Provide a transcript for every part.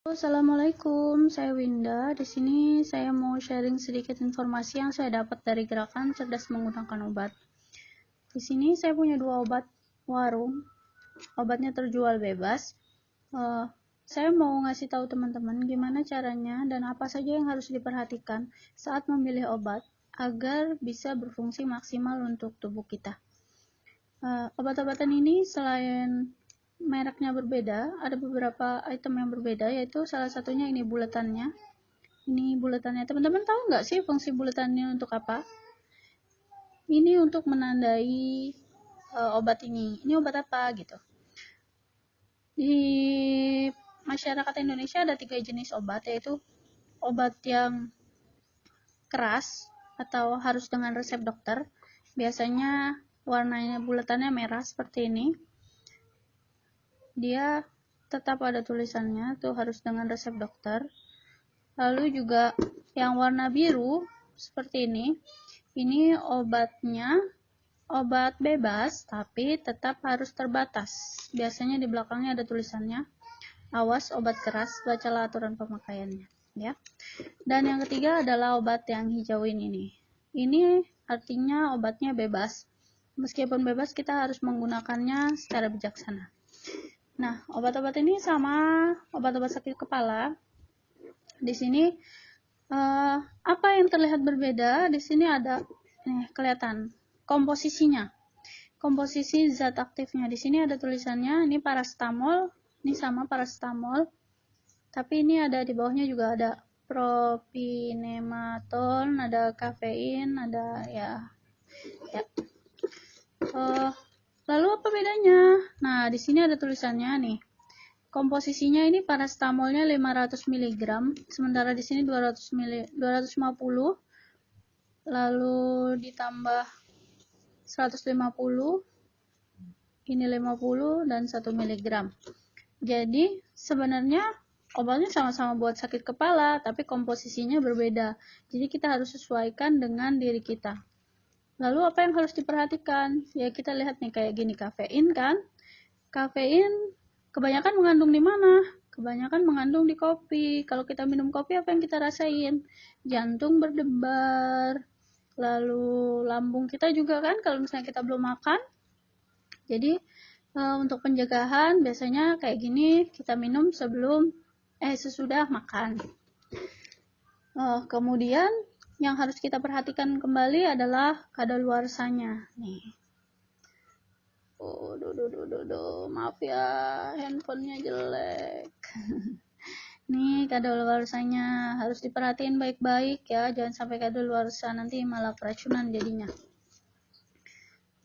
Assalamualaikum, saya Winda. Di sini saya mau sharing sedikit informasi yang saya dapat dari gerakan cerdas menggunakan obat. Di sini saya punya 2 obat warung. Obatnya terjual bebas. Saya mau ngasih tahu teman-teman gimana caranya dan apa saja yang harus diperhatikan saat memilih obat agar bisa berfungsi maksimal untuk tubuh kita. Obat-obatan ini selain mereknya berbeda, ada beberapa item yang berbeda, yaitu salah satunya ini buletannya. Ini buletannya, teman-teman tahu nggak sih fungsi buletannya untuk apa? Ini untuk menandai obat ini obat apa gitu. Di masyarakat Indonesia ada 3 jenis obat, yaitu obat yang keras atau harus dengan resep dokter. Biasanya warnanya buletannya merah seperti ini. Dia tetap ada tulisannya, tuh harus dengan resep dokter. Lalu juga yang warna biru seperti ini obatnya obat bebas tapi tetap harus terbatas. Biasanya di belakangnya ada tulisannya, awas obat keras, bacalah aturan pemakaiannya, ya. Dan yang ketiga adalah obat yang hijauin ini. Ini artinya obatnya bebas. Meskipun bebas, kita harus menggunakannya secara bijaksana. Nah, obat-obat ini sama obat-obat sakit kepala. Di sini apa yang terlihat berbeda? Di sini ada kelihatan komposisinya. Komposisi zat aktifnya. Di sini ada tulisannya, ini paracetamol, ini sama paracetamol. Tapi ini ada di bawahnya juga ada propinematon, ada kafein, ada ya. Lalu apa bedanya? Nah, di sini ada tulisannya nih. Komposisinya ini paracetamolnya 500 mg, sementara di sini 250, lalu ditambah 150, ini 50 dan 1 mg. Jadi sebenarnya obatnya sama-sama buat sakit kepala, tapi komposisinya berbeda. Jadi kita harus sesuaikan dengan diri kita. Lalu apa yang harus diperhatikan? Ya kita lihat nih kayak gini, kafein kan? Kafein kebanyakan mengandung di mana? Kebanyakan mengandung di kopi. Kalau kita minum kopi, apa yang kita rasain? Jantung berdebar. Lalu lambung kita juga kan kalau misalnya kita belum makan. Jadi untuk pencegahan biasanya kayak gini kita minum sesudah makan. Kemudian yang harus kita perhatikan kembali adalah kadaluarsanya nih. Maaf ya, handphonenya jelek. Nih kadaluarsanya harus diperhatiin baik-baik ya, jangan sampai kadaluarsa nanti malah keracunan jadinya.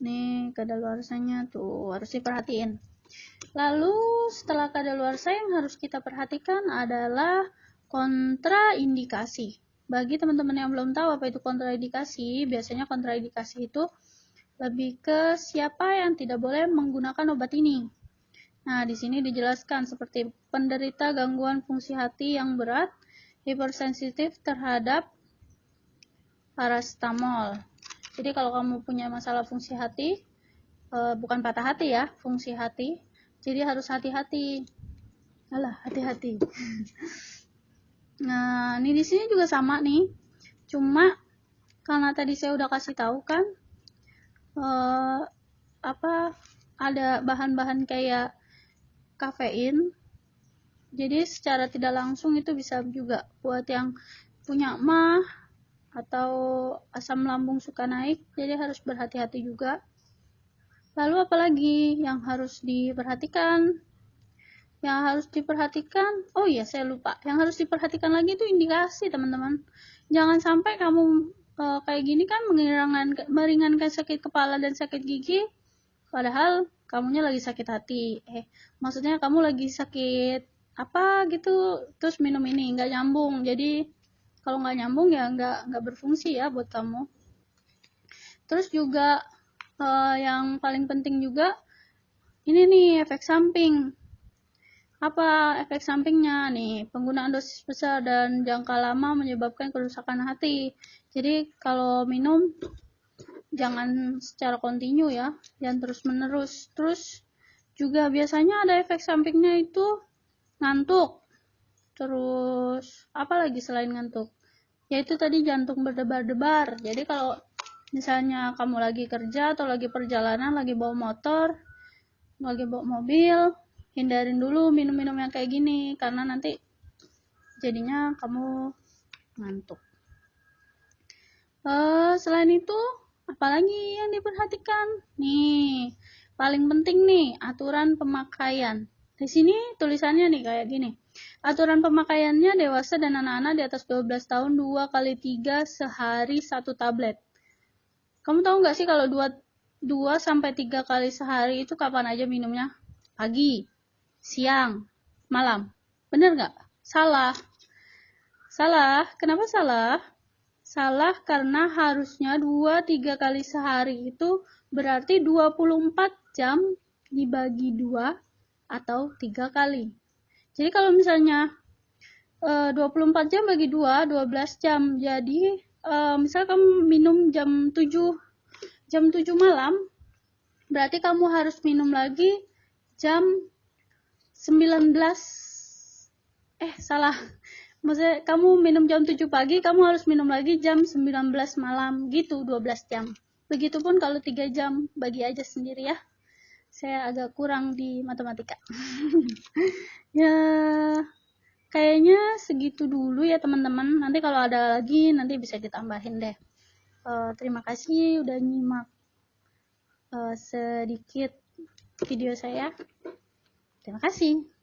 Nih kadaluarsanya tuh harus diperhatiin. Lalu setelah kadaluarsa yang harus kita perhatikan adalah kontraindikasi. Bagi teman-teman yang belum tahu apa itu kontraindikasi, biasanya kontraindikasi itu lebih ke siapa yang tidak boleh menggunakan obat ini. Nah, di sini dijelaskan seperti penderita gangguan fungsi hati yang berat, hipersensitif terhadap paracetamol. Jadi kalau kamu punya masalah fungsi hati, bukan patah hati ya, fungsi hati, jadi harus hati-hati. Hati-hati. Nah, ini di sini juga sama nih. Cuma karena tadi saya udah kasih tahu kan, ada bahan-bahan kayak kafein. Jadi secara tidak langsung itu bisa juga buat yang punya MAH atau asam lambung suka naik, jadi harus berhati-hati juga. Lalu apalagi yang harus diperhatikan? Yang harus diperhatikan, oh iya saya lupa, yang harus diperhatikan lagi itu indikasi teman-teman. Jangan sampai kamu kayak gini kan meringankan sakit kepala dan sakit gigi, padahal kamunya lagi sakit hati. Maksudnya kamu lagi sakit apa gitu, terus minum ini nggak nyambung. Jadi kalau nggak nyambung ya nggak berfungsi ya buat kamu. Terus juga yang paling penting juga ini nih efek samping. Apa efek sampingnya nih? Penggunaan dosis besar dan jangka lama menyebabkan kerusakan hati. Jadi kalau minum jangan secara kontinu ya, jangan terus-menerus. Terus juga biasanya ada efek sampingnya itu ngantuk. Terus apa lagi selain ngantuk? Yaitu tadi jantung berdebar-debar. Jadi kalau misalnya kamu lagi kerja atau lagi perjalanan, lagi bawa motor, lagi bawa mobil, hindarin dulu minum-minum yang kayak gini, karena nanti jadinya kamu ngantuk. Selain itu, apalagi yang diperhatikan? Nih, paling penting nih, aturan pemakaian. Di sini tulisannya nih kayak gini. Aturan pemakaiannya dewasa dan anak-anak di atas 12 tahun 2 kali 3 sehari 1 tablet. Kamu tahu nggak sih kalau 2 sampai 3 kali sehari itu kapan aja minumnya? Pagi, siang, malam. Bener nggak? Salah. Salah. Kenapa salah? Salah karena harusnya 2-3 kali sehari itu berarti 24 jam dibagi 2 atau 3 kali. Jadi kalau misalnya 24 jam bagi 2, 12 jam. Jadi misal kamu minum jam 7 malam, berarti kamu harus minum lagi jam 19. Salah. Maksudnya kamu minum jam 7 pagi, kamu harus minum lagi jam 19 malam, gitu 12 jam. Begitupun kalau 3 jam, bagi aja sendiri ya. Saya agak kurang di matematika. Ya, kayaknya segitu dulu ya teman-teman. Nanti kalau ada lagi, nanti bisa ditambahin deh. Terima kasih udah nyimak sedikit video saya. Terima kasih.